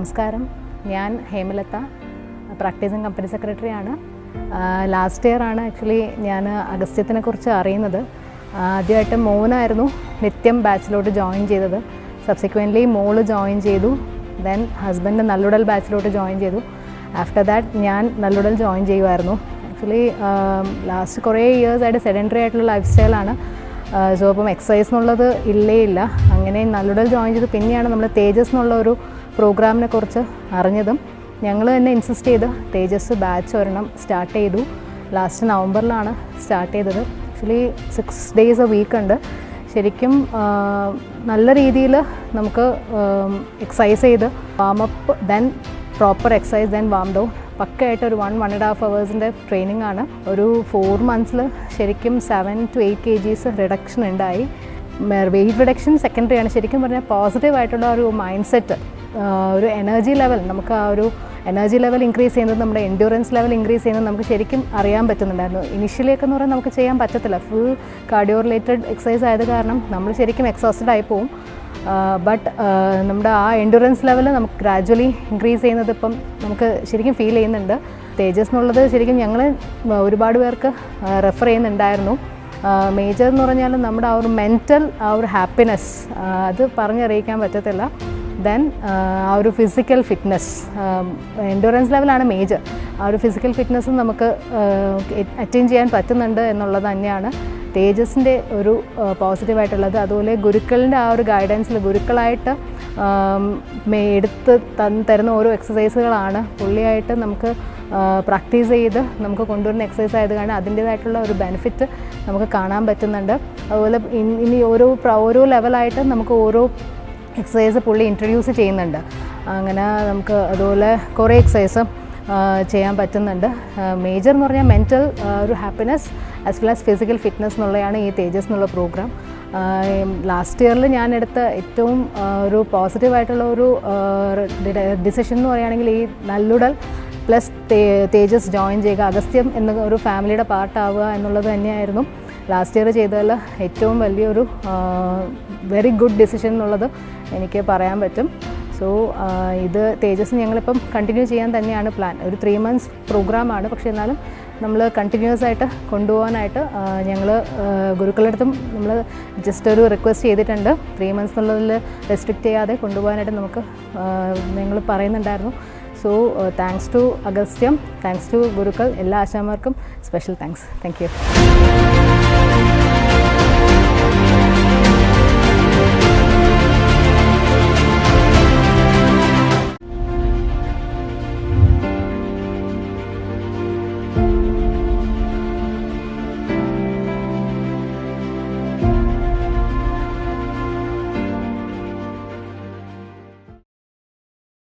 നമസ്കാരം, ഞാൻ Hemalatha, practising company secretary ആണ്. ലാസ്റ്റ് ഇയർ ആണ് ആക്ച്വലി ഞാൻ അഗസ്ത്യത്തിനെ കുറിച്ച് അറിയുന്നത്. ആദ്യമായിട്ട് മോനായിരുന്നു നിത്യം ബാച്ചിലോട്ട് ജോയിൻ ചെയ്തത്. സബ്സിക്വൻ്റ്ലി മോള് ജോയിൻ ചെയ്തു. ദെൻ ഹസ്ബൻഡ് നല്ലുടൽ ബാച്ചിലോട്ട് ജോയിൻ ചെയ്തു. ആഫ്റ്റർ ദാറ്റ് ഞാൻ നല്ലുടൽ ജോയിൻ ചെയ്യുമായിരുന്നു. ആക്ച്വലി ലാസ്റ്റ് കുറേ ഇയേഴ്സായിട്ട് സെഡൻറ്ററി ആയിട്ടുള്ള ലൈഫ് സ്റ്റൈലാണ്. സോ അപ്പം എക്സസൈസ് എന്നുള്ളത് ഇല്ല. അങ്ങനെ നല്ലുടൽ ജോയിൻ ചെയ്തു. പിന്നെയാണ് നമ്മൾ തേജസ് എന്നുള്ള ഒരു പ്രോഗ്രാമിനെ കുറിച്ച് അറിഞ്ഞതും ഞങ്ങൾ തന്നെ ഇൻസിസ്റ്റ് ചെയ്ത് തേജസ് ബാച്ച് ഒരെണ്ണം സ്റ്റാർട്ട് ചെയ്തു. ലാസ്റ്റ് നവംബറിലാണ് സ്റ്റാർട്ട് ചെയ്തത്. ആക്ച്വലി 6 days a week ഉണ്ട്. ശരിക്കും നല്ല രീതിയിൽ നമുക്ക് എക്സസൈസ് ചെയ്ത് warm up, then proper exercise, then warm down, പക്കയായിട്ട് ഒരു 1.5 hours ട്രെയിനിങ് ആണ്. ഒരു 4 months ശരിക്കും 7 to 8 kgs റിഡക്ഷൻ ഉണ്ടായി. വെയിറ്റ് റിഡക്ഷൻ സെക്കൻഡറി ആണ്. ശരിക്കും പറഞ്ഞാൽ പോസിറ്റീവായിട്ടുള്ള ഒരു മൈൻഡ് സെറ്റ്, ഒരു എനർജി ലെവൽ, നമുക്ക് ആ ഒരു എനർജി ലെവൽ ഇൻക്രീസ് ചെയ്യുന്നത്, നമ്മുടെ എൻഡ്യൂറൻസ് ലെവൽ ഇൻക്രീസ് ചെയ്യുന്നത് നമുക്ക് ശരിക്കും അറിയാൻ പറ്റുന്നുണ്ടായിരുന്നു. ഇനിഷ്യലിയൊക്കെ എന്ന് പറഞ്ഞാൽ നമുക്ക് ചെയ്യാൻ പറ്റത്തില്ല. ഫുൾ കാർഡിയോ റിലേറ്റഡ് എക്സസൈസ് ആയത് കാരണം നമ്മൾ ശരിക്കും എക്സോസ്റ്റഡ് ആയി പോവും. ബട്ട് നമ്മുടെ ആ എൻഡ്യൂറൻസ് ലെവൽ നമുക്ക് ഗ്രാജ്വലി ഇൻക്രീസ് ചെയ്യുന്നത് ഇപ്പം നമുക്ക് ശരിക്കും ഫീൽ ചെയ്യുന്നുണ്ട്. തേജസ് എന്നുള്ളത് ശരിക്കും ഞങ്ങൾ ഒരുപാട് പേർക്ക് റെഫർ ചെയ്യുന്നുണ്ടായിരുന്നു. മേജർ എന്ന് പറഞ്ഞാൽ നമ്മുടെ ആ ഒരു മെൻറ്റൽ ആ ഒരു ഹാപ്പിനെസ് അത് പറഞ്ഞറിയിക്കാൻ പറ്റത്തില്ല. ദെൻ ആ ഒരു ഫിസിക്കൽ ഫിറ്റ്നസ്, എൻഡ്യൂറൻസ് ലെവലാണ് മേജർ. ആ ഒരു ഫിസിക്കൽ ഫിറ്റ്നസ്സും നമുക്ക് അറ്റൈൻ ചെയ്യാൻ പറ്റുന്നുണ്ട് എന്നുള്ളത് തന്നെയാണ് തേജസിൻ്റെ ഒരു പോസിറ്റീവായിട്ടുള്ളത്. അതുപോലെ ഗുരുക്കളിൻ്റെ ആ ഒരു ഗൈഡൻസിൽ ഗുരുക്കളായിട്ട് എടുത്ത് തരുന്ന ഓരോ എക്സസൈസുകളാണ് പുള്ളിയായിട്ട് നമുക്ക് പ്രാക്ടീസ് ചെയ്ത് നമുക്ക് കൊണ്ടുവരുന്ന എക്സസൈസ് ആയത് കാരണം അതിൻ്റേതായിട്ടുള്ള ഒരു ബെനിഫിറ്റ് നമുക്ക് കാണാൻ പറ്റുന്നുണ്ട്. അതുപോലെ ഇനി ഓരോ ലെവലായിട്ട് നമുക്ക് ഓരോ എക്സസൈസ് പുള്ളി ഇൻട്രൊഡ്യൂസ് ചെയ്യുന്നുണ്ട്. അങ്ങനെ നമുക്ക് അതുപോലെ കുറേ എക്സസൈസ് ചെയ്യാൻ പറ്റുന്നുണ്ട്. മേജർ എന്ന് പറഞ്ഞാൽ മെൻറ്റൽ ഒരു happiness as well as physical fitness എന്നുള്ളതാണ് ഈ തേജസ് എന്നുള്ള പ്രോഗ്രാം. ലാസ്റ്റ് ഇയറിൽ ഞാൻ എടുത്ത ഏറ്റവും ഒരു പോസിറ്റീവായിട്ടുള്ള ഒരു ഡിസിഷൻ എന്ന് പറയുകയാണെങ്കിൽ ഈ നല്ലുടൽ പ്ലസ് തേജസ് ജോയിൻ ചെയ്യുക, അഗസ്ത്യം എന്ന ഒരു ഫാമിലിയുടെ പാർട്ടാവുക എന്നുള്ളത് തന്നെയായിരുന്നു ലാസ്റ്റ് ഇയർ ചെയ്തതിൽ ഏറ്റവും വലിയൊരു വെരി ഗുഡ് ഡിസിഷൻ എന്നുള്ളത് എനിക്ക് പറയാൻ പറ്റും. സോ ഇത് തേജസ് ഞങ്ങളിപ്പം കണ്ടിന്യൂ ചെയ്യാൻ തന്നെയാണ് പ്ലാൻ. ഒരു 3 months പ്രോഗ്രാമാണ്, പക്ഷേ എന്നാലും നമ്മൾ കണ്ടിന്യൂസ് ആയിട്ട് കൊണ്ടുപോകാനായിട്ട് ഞങ്ങൾ ഗുരുക്കളുടെ അടുത്തും നമ്മൾ ജസ്റ്റ് ഒരു റിക്വസ്റ്റ് ചെയ്തിട്ടുണ്ട്. 3 months എന്നുള്ളതിൽ റെസ്ട്രിക്റ്റ് ചെയ്യാതെ കൊണ്ടുപോകാനായിട്ട് നമുക്ക് ഞങ്ങൾ പറയുന്നുണ്ടായിരുന്നു. So thanks to Agasthyam, thanks to Gurukkal, എല്ലാ ആശാമാർക്കും സ്പെഷ്യൽ താങ്ക്സ്. Thank U.